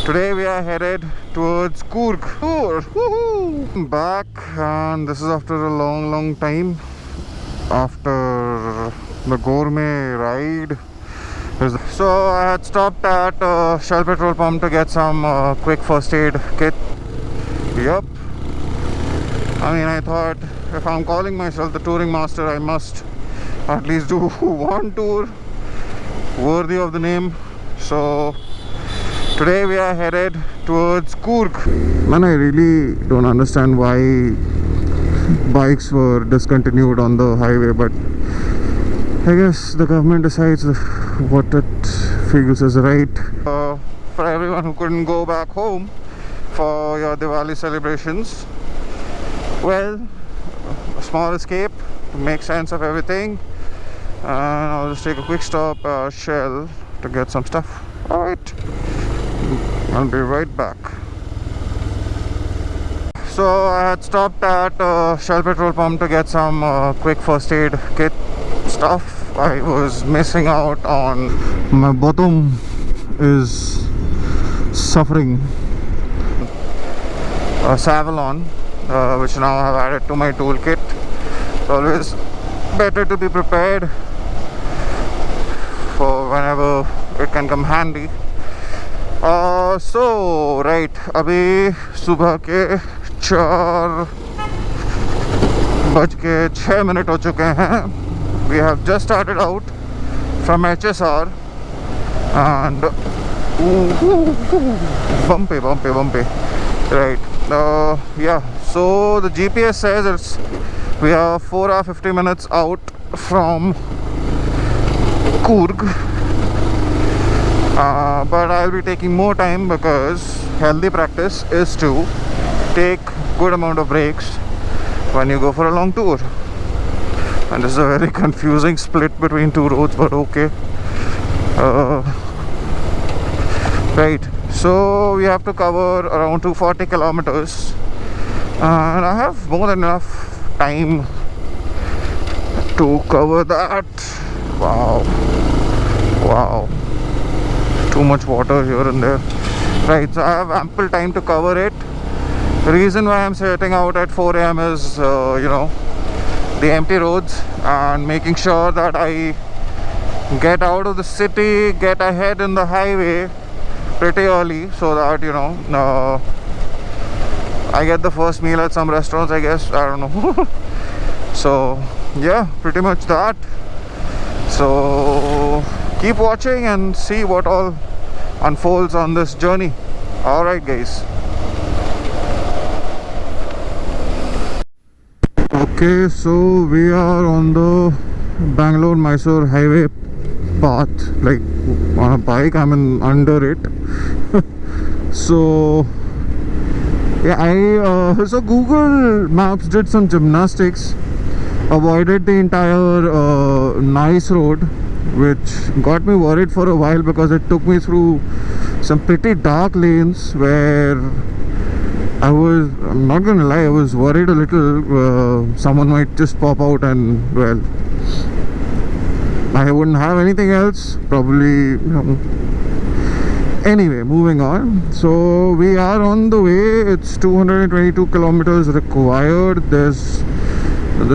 Today we are headed towards Coorg. Woohoo! Back, and this is after a long time. After the gourmet ride. So I had stopped at Shell petrol pump to get some quick first aid kit. Yup. I mean, I thought if I'm calling myself the touring master, I must at least do one tour worthy of the name. So today we are headed towards Coorg. Man, I really don't understand why bikes were discontinued on the highway, but I guess the government decides what it feels is right. For everyone who couldn't go back home for your Diwali celebrations, well, a small escape to make sense of everything, and I'll just take a quick stop at Shell to get some stuff. Alright, I'll be right back. So I had stopped at Shell petrol pump to get some quick first aid kit stuff. I was missing out on, my bottom is suffering. Savalon, which now I have added to my toolkit. It's always better to be prepared for whenever it can come handy. So right, अभी सुबह के 4:06 हो चुके हैं. We have just started out from HSR and bumpy. Right. Yeah. So the GPS says we are 4 hours 50 minutes out from Coorg. But I'll be taking more time because healthy practice is to take good amount of breaks when you go for a long tour. And this is a very confusing split between two roads, but okay. Right, so we have to cover around 240 kilometers, and I have more than enough time to cover that. Wow, too much water here and there. Right, so I have ample time to cover it. The reason why I'm setting out at 4 AM is the empty roads and making sure that I get out of the city, get ahead in the highway pretty early, so that I get the first meal at some restaurants, I guess. I don't know. So yeah, pretty much that. So keep watching and see what all unfolds on this journey. Alright guys. Okay, so we are on the Bangalore-Mysore highway path, like on a bike. I mean under it. So yeah, so Google Maps did some gymnastics, avoided the entire nice road, which got me worried for a while because it took me through some pretty dark lanes where I'm not gonna lie, I was worried a little someone might just pop out and, well, I wouldn't have anything else, probably, Anyway, moving on. So we are on the way. It's 222 kilometers required. The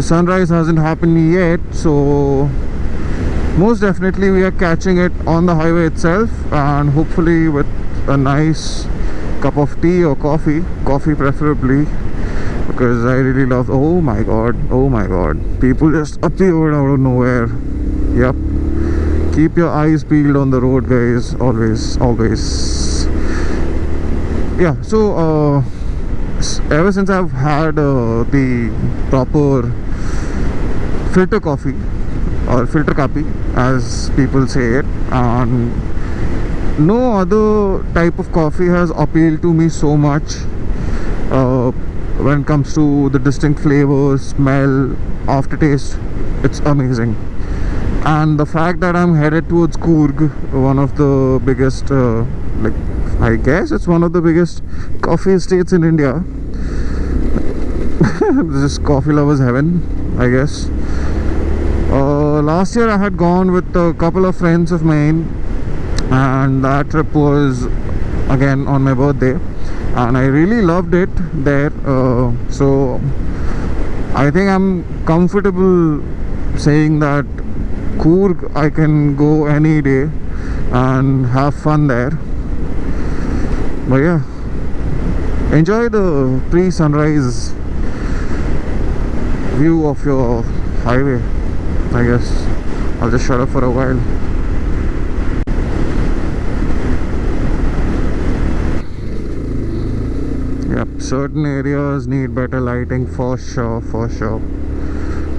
sunrise hasn't happened yet, so most definitely we are catching it on the highway itself, and hopefully with a nice cup of tea or coffee preferably, because I really love. Oh my god, people just appeared out of nowhere. Yep, keep your eyes peeled on the road, guys, always. Yeah, so ever since I've had the proper filter coffee, or filter kapi as people say it, and no other type of coffee has appealed to me so much when it comes to the distinct flavor, smell, aftertaste. It's amazing. And the fact that I'm headed towards Coorg, one of the biggest I guess it's one of the biggest coffee estates in India. This is coffee lovers heaven, I guess. Last year I had gone with a couple of friends of mine, and that trip was again on my birthday, and I really loved it there. So I think I'm comfortable saying that Coorg I can go any day and have fun there. But yeah, enjoy the pre-sunrise view of your highway. I guess I'll just shut up for a while. Yep, certain areas need better lighting for sure,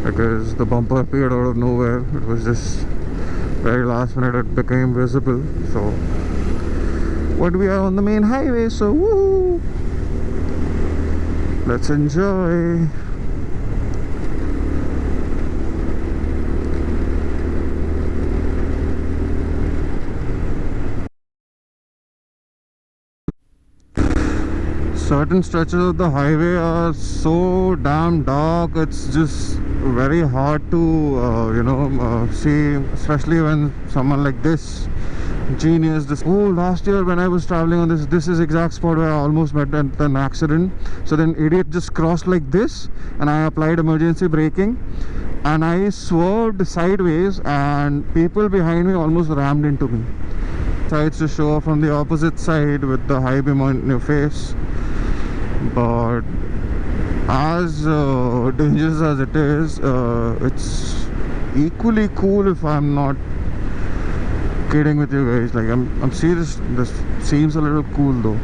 because the bumper appeared out of nowhere. It was just very last minute it became visible. So, but we are on the main highway, so woo! Let's enjoy. Certain stretches of the highway are so damn dark, it's just very hard to see, especially when someone like this genius last year when I was traveling on this is exact spot where I almost met an accident. So then idiot just crossed like this, and I applied emergency braking, and I swerved sideways, and people behind me almost rammed into me. Sides to show up from the opposite side with the high beam on your face. But as dangerous as it is, it's equally cool, if I'm not kidding with you guys. Like I'm serious. This seems a little cool though.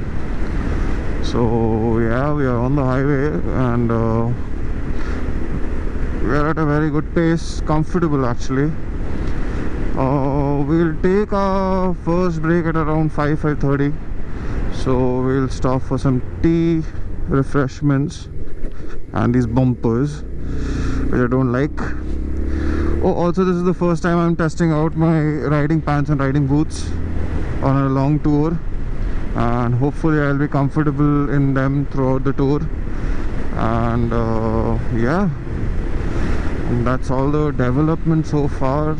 So yeah, we are on the highway, and we are at a very good pace, comfortable actually. We'll take our first break at around 5:30. So we'll stop for some tea, refreshments, and these bumpers, which I don't like. Oh, also this is the first time I'm testing out my riding pants and riding boots on a long tour, and hopefully I'll be comfortable in them throughout the tour. And yeah, and that's all the development so far.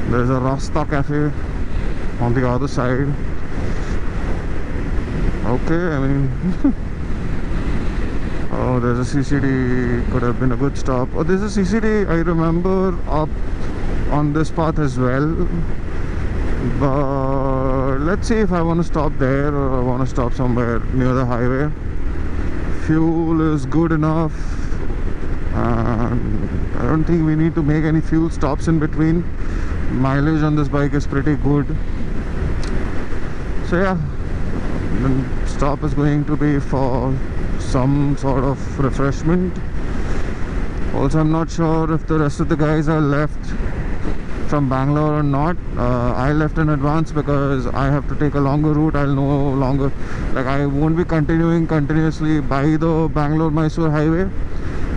There's a Rasta cafe on the other side. Okay, I mean oh, there's a CCD, could have been a good stop. Oh, there's a CCD I remember up on this path as well, but let's see if I want to stop there or I want to stop somewhere near the highway. Fuel is good enough, and I don't think we need to make any fuel stops in between. Mileage on this bike is pretty good. So yeah, the stop is going to be for some sort of refreshment. Also, I'm not sure if the rest of the guys are left from Bangalore or not. I left in advance because I have to take a longer route. I'll no longer, like, I won't be continuing continuously by the Bangalore-Mysore highway.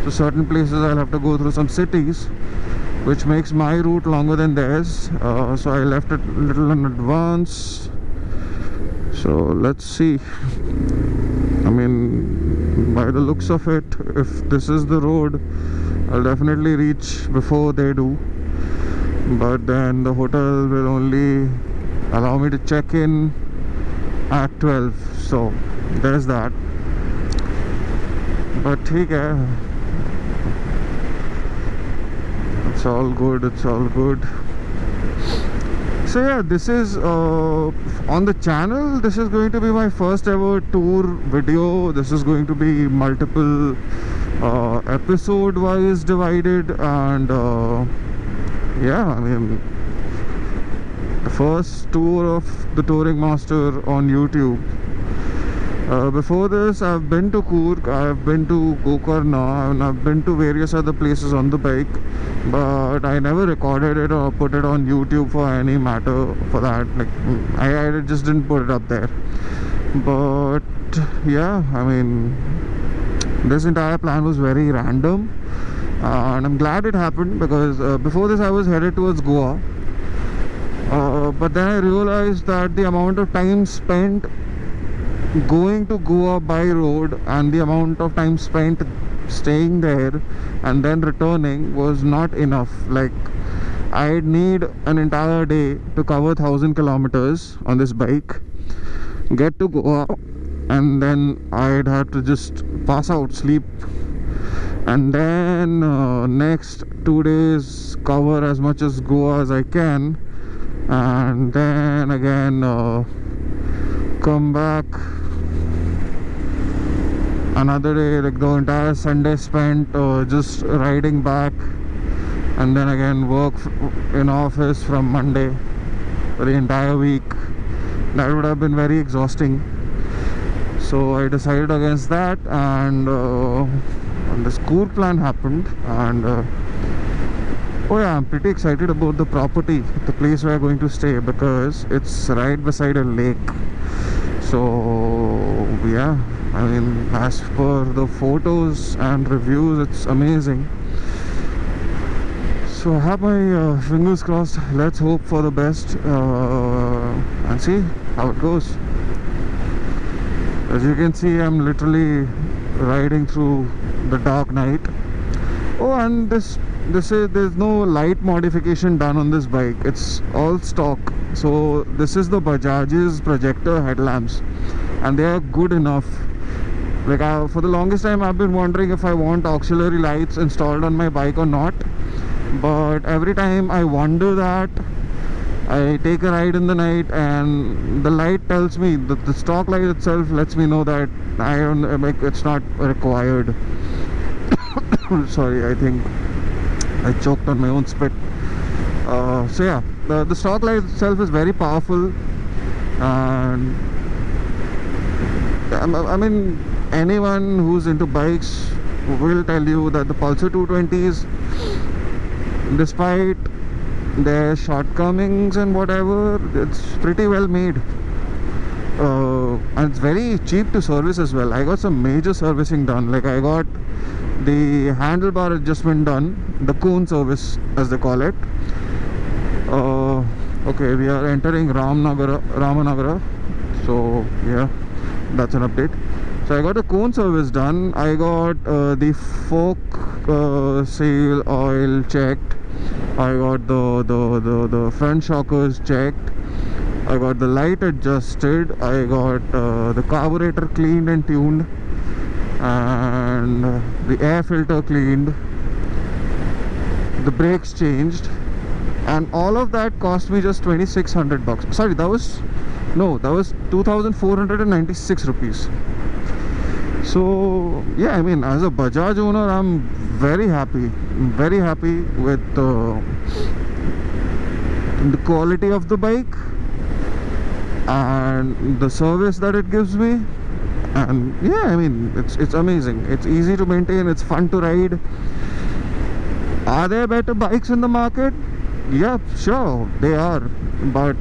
So certain places I'll have to go through some cities, which makes my route longer than theirs. So I left it a little in advance. So let's see. I mean, by the looks of it, if this is the road, I'll definitely reach before they do. But then the hotel will only allow me to check in at 12. So there's that. But okay, it's all good, it's all good. So yeah, this is on the channel. This is going to be my first ever tour video. This is going to be multiple episode wise divided, and yeah, I mean, the first tour of the Touring Master on YouTube. Before this, I've been to Coorg, I've been to Gokarna, and I've been to various other places on the bike, but I never recorded it or put it on YouTube for any matter for that. Like, I just didn't put it up there. But yeah, I mean, this entire plan was very random, and I'm glad it happened, because before this I was headed towards Goa, but then I realized that the amount of time spent going to Goa by road and the amount of time spent staying there and then returning was not enough. Like, I'd need an entire day to cover 1,000 kilometers on this bike, get to Goa, and then I'd have to just pass out, sleep, and then next 2 days cover as much as Goa as I can, and then again come back another day, like the entire Sunday spent just riding back, and then again work in office from Monday for the entire week. That would have been very exhausting, so I decided against that, and this Coorg plan happened, and oh yeah, I'm pretty excited about the property, the place we're going to stay, because it's right beside a lake. So yeah, I mean, as per the photos and reviews, it's amazing. So I have my fingers crossed. Let's hope for the best and see how it goes. As you can see, I'm literally riding through the dark night. Oh, and there's no light modification done on this bike. It's all stock. So this is the Bajaj's projector headlamps, and they are good enough. Like for the longest time I've been wondering if I want auxiliary lights installed on my bike or not, but every time I wonder that, I take a ride in the night and the light tells me that the stock light itself lets me know that I don't, like, it's not required. Sorry, I think I choked on my own spit. So yeah, the stock light itself is very powerful, and I mean, anyone who's into bikes will tell you that the Pulsar 220s, despite their shortcomings and whatever, it's pretty well made, and it's very cheap to service as well. I got some major servicing done. Like I got the handlebar adjustment done, the cone service as they call it. Okay, we are entering Ramanagara, so yeah, that's an update. So I got the cone service done. I got the fork seal oil checked. I got the front shockers checked. I got the light adjusted. I got the carburetor cleaned and tuned, and the air filter cleaned. The brakes changed, and all of that cost me just 2,600 bucks. Sorry, that was 2,496 rupees. So yeah, I mean, as a Bajaj owner, I'm very happy with the quality of the bike and the service that it gives me. And yeah, I mean, it's amazing. It's easy to maintain, it's fun to ride. Are there better bikes in the market? Yeah, sure, they are, but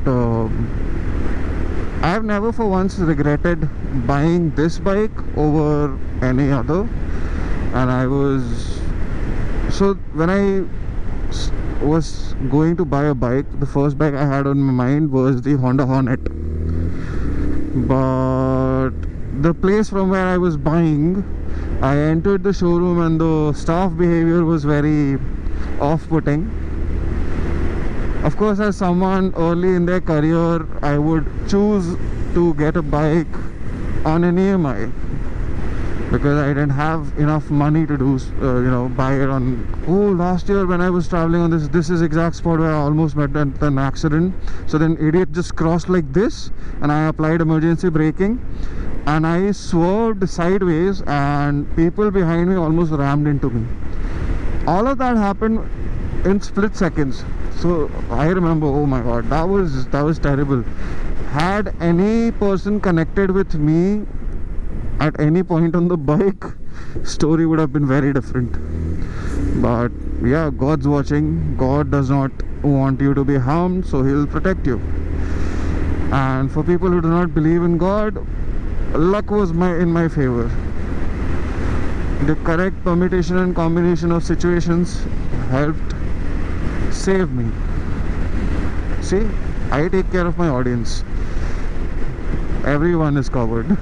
I've never for once regretted buying this bike over any other. And when I was going to buy a bike, the first bike I had on my mind was the Honda Hornet. But the place from where I was buying, I entered the showroom and the staff behavior was very off-putting. Of course, as someone early in their career, I would choose to get a bike on an EMI, because I didn't have enough money to do, buy it on. Oh, last year when I was traveling on this is exact spot where I almost met an accident. So then idiot just crossed like this, and I applied emergency braking, and I swerved sideways, and people behind me almost rammed into me. All of that happened in split seconds. So I remember, oh my god, that was terrible. Had any person connected with me at any point on the bike, story would have been very different. But yeah, God's watching. God does not want you to be harmed, so he'll protect you. And for people who do not believe in God, luck was in my favor. The correct permutation and combination of situations helped save me. See, I take care of my audience. Everyone is covered.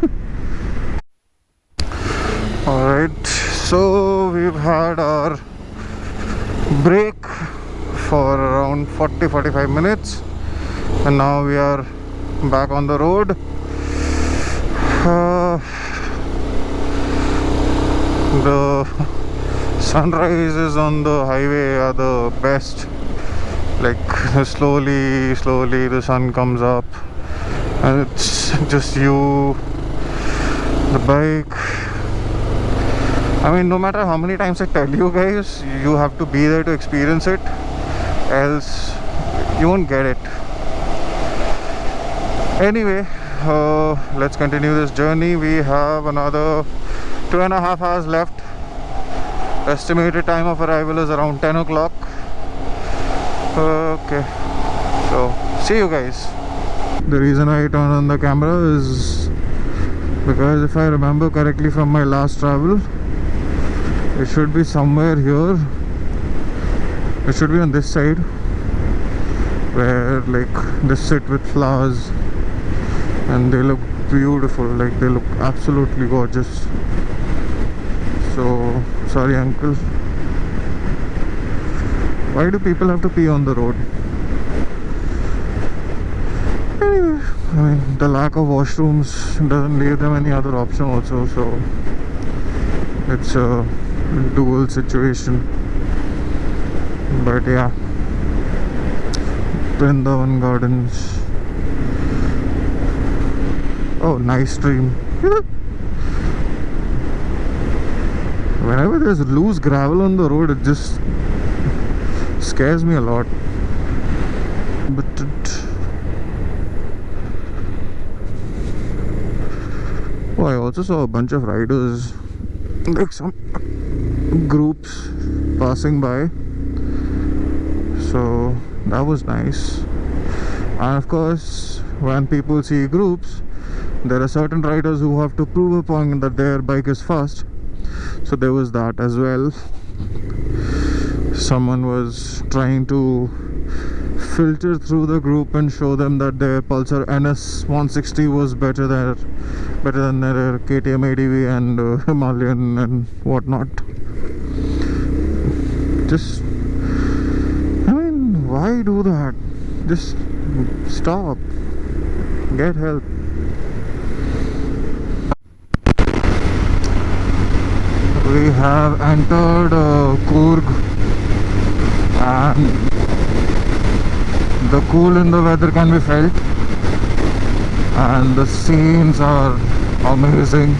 Alright, so we've had our break for around 40-45 minutes, and now we are back on the road. Uh, the sunrises on the highway are the best. Like slowly the sun comes up and it's just you, the bike. I mean, no matter how many times I tell you guys, you have to be there to experience it, else you won't get it. Anyway, let's continue this journey. We have another 2.5 hours left. Estimated time of arrival is around 10 o'clock. Okay, so see you guys. The reason I turned on the camera is because if I remember correctly from my last travel, it should be somewhere here. It should be on this side, where like they sit with flowers and they look beautiful, like they look absolutely gorgeous. So sorry uncle, why do people have to pee on the road? Anyway, I mean, the lack of washrooms doesn't leave them any other option also, so it's a dual situation. But yeah, Vrindavan Gardens. Oh, nice stream. Whenever there's loose gravel on the road, it just scares me a lot. But oh, I also saw a bunch of riders, like some groups passing by, so that was nice. And of course, when people see groups, there are certain riders who have to prove a point that their bike is fast, so there was that as well. Someone was trying to filter through the group and show them that their Pulsar NS 160 was better than their KTM ADV and Himalayan and whatnot. Just, I mean, why do that? Just stop, get help. We have entered Coorg, and the cool in the weather can be felt, and the scenes are amazing.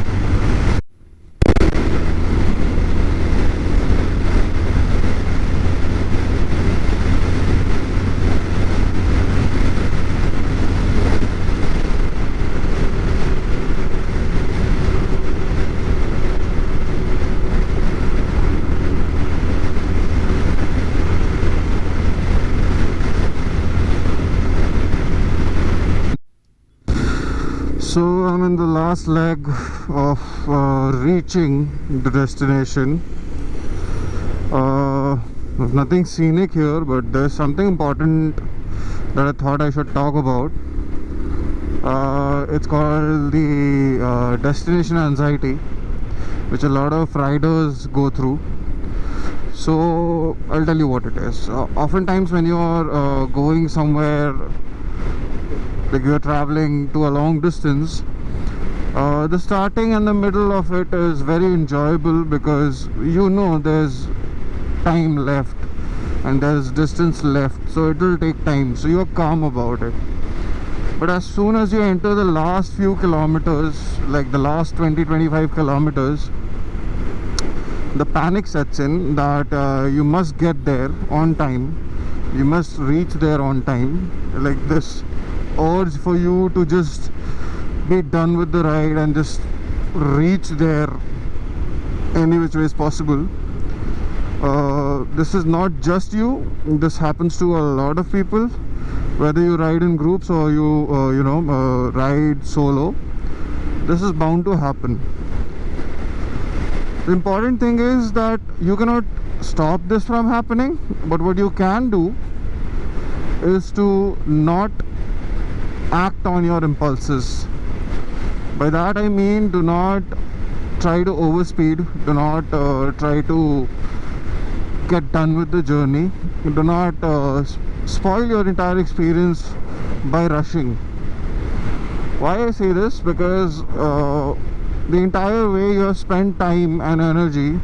So I'm in the last leg of reaching the destination. There's nothing scenic here, but there's something important that I thought I should talk about. It's called the destination anxiety, which a lot of riders go through. So I'll tell you what it is. Oftentimes when you're going somewhere, like you're traveling to a long distance, the starting and the middle of it is very enjoyable because you know there's time left and there's distance left, so it will take time, so you're calm about it. But as soon as you enter the last few kilometers, like the last 20-25 kilometers, the panic sets in that you must get there on time, you must reach there on time. Like this urge for you to just be done with the ride and just reach there any which way is possible. This is not just you, this happens to a lot of people, whether you ride in groups or you ride solo. This is bound to happen. The important thing is that you cannot stop this from happening, but what you can do is to not act on your impulses. By that I mean, do not try to overspeed, do not try to get done with the journey, do not spoil your entire experience by rushing. Why I say this? Because the entire way you have spent time and energy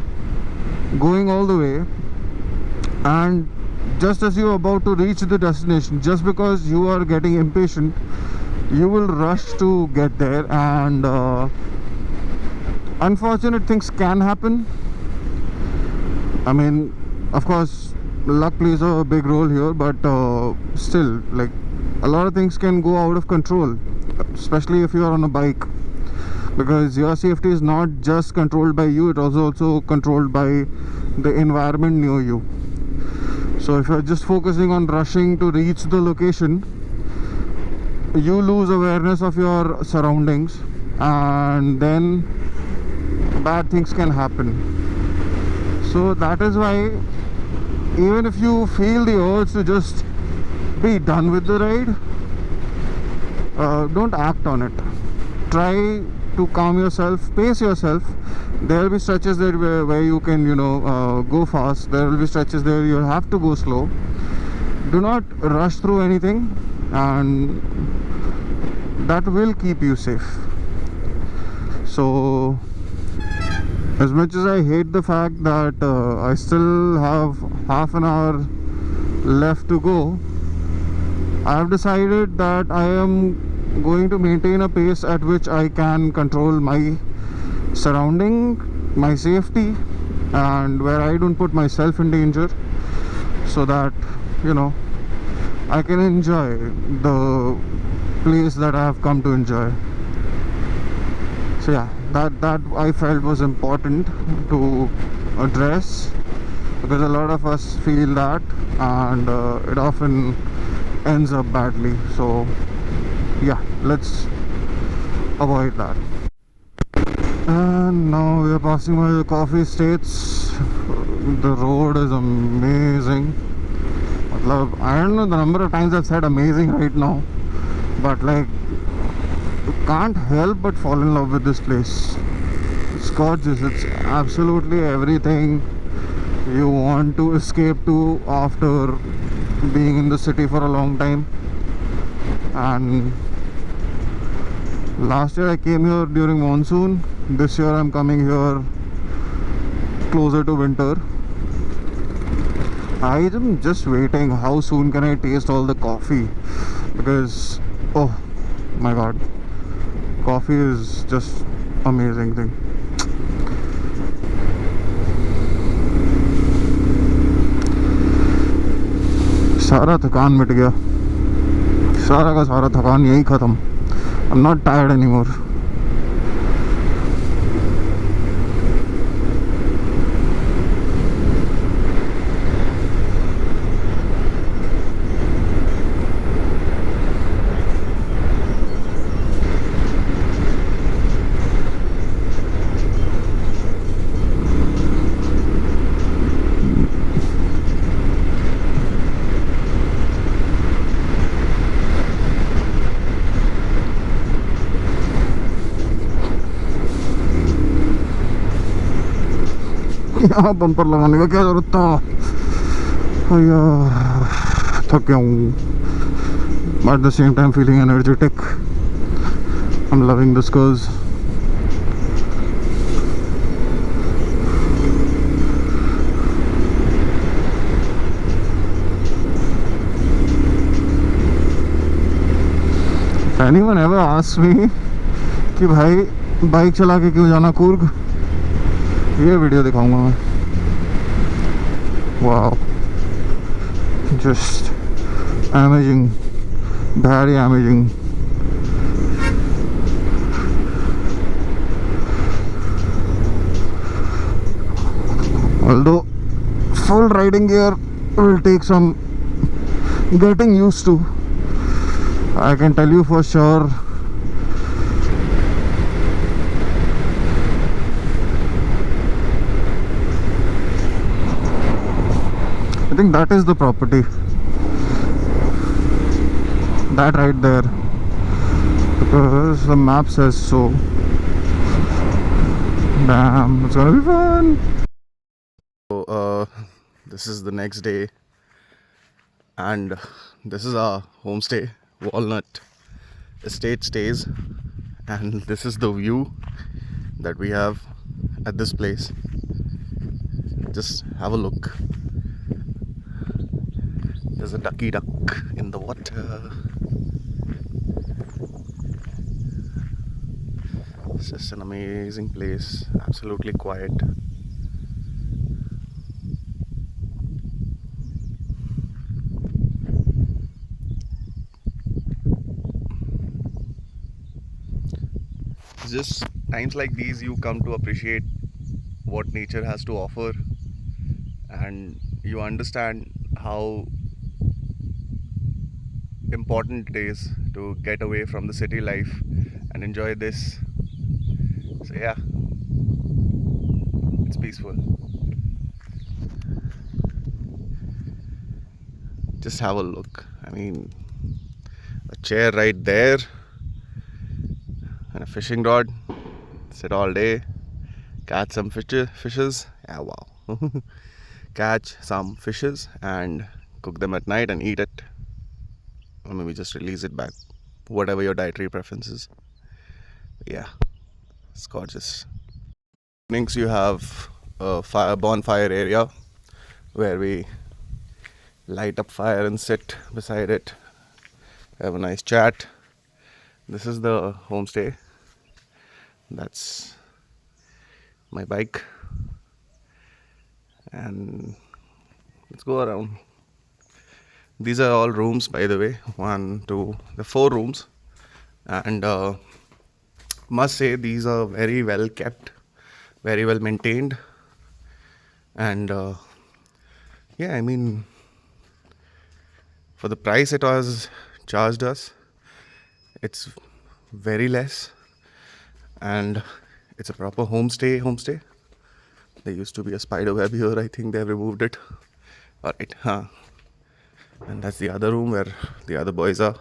going all the way, and just as you are about to reach the destination, just because you are getting impatient, you will rush to get there, and unfortunate things can happen. I mean, of course, luck plays a big role here, but still, like, a lot of things can go out of control, especially if you are on a bike, because your safety is not just controlled by you, it is also controlled by the environment near you. So if you're just focusing on rushing to reach the location, you lose awareness of your surroundings, and then bad things can happen. So that is why, even if you feel the urge to just be done with the ride, don't act on it. Try to calm yourself, pace yourself. There will be stretches there where you can, go fast. There will be stretches there you have to go slow. Do not rush through anything, and that will keep you safe. So as much as I hate the fact that I still have half an hour left to go, I have decided that I am going to maintain a pace at which I can control my surrounding, my safety, and where I don't put myself in danger, so that I can enjoy the place that I have come to enjoy. So yeah, that I felt was important to address, because a lot of us feel that, and it often ends up badly. So yeah, let's avoid that. And now we are passing by the coffee estates. The road is amazing. I don't know the number of times I've said amazing right now, but like, you can't help but fall in love with this place. It's gorgeous. It's absolutely everything you want to escape to after being in the city for a long time. And last year I came here during monsoon. This year I'm coming here closer to winter. I am just waiting how soon can I taste all the coffee, because oh my god, coffee is just amazing thing. सारा थकान मिट गया, सारा का सारा थकान यही ख़त्म. I'm not tired anymore. यहाँ बम्पर लगाने का क्या जरूरत था यार. थक गया हूँ, at the same time feeling energetic. I'm loving this cause. If anyone ever asks me कि भाई बाइक चला के क्यों जाना कूर्ग, ये वीडियो दिखाऊंगा मैं. Wow, just amazing, very amazing. Although full riding gear will take some getting used to, I can tell you for sure. I think that is the property, that right there, because the map says so. Damn, it's gonna be fun. So this is the next day, and this is our homestay, Walnut. estate stays, and this is the view that we have at this place. Just have a look. There's a ducky duck in the water. It's just an amazing place, absolutely quiet. It's just times like these you come to appreciate what nature has to offer, and you understand how important it is to get away from the city life and enjoy this. So yeah, it's peaceful. Just have a look. I mean, a chair right there and a fishing rod. Sit all day, catch some fishes. Yeah, wow. Catch some fishes and cook them at night and eat it, or maybe just release it back, whatever your dietary preferences. Yeah, it's gorgeous. Evenings you have a bonfire area where we light up fire and sit beside it, have a nice chat. This is the homestay. That's my bike, and let's go around. These are all rooms, by the way. One, two, the 4 rooms, and must say these are very well kept, very well maintained, and yeah, I mean, for the price it was charged us, it's very less, and it's a proper homestay. There used to be a spider web here. I think they've removed it. All right, huh? And that's the other room where the other boys are.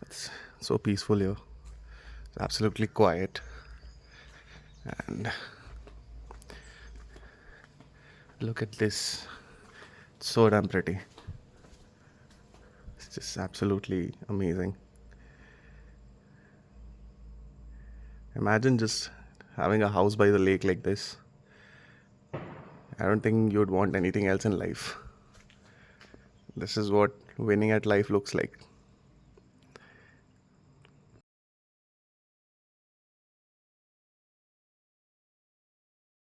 It's so peaceful here. It's absolutely quiet, and look at this. It's so damn pretty. It's just absolutely amazing. Imagine just having a house by the lake like this. I don't think you'd want anything else in life. This is what winning at life looks like.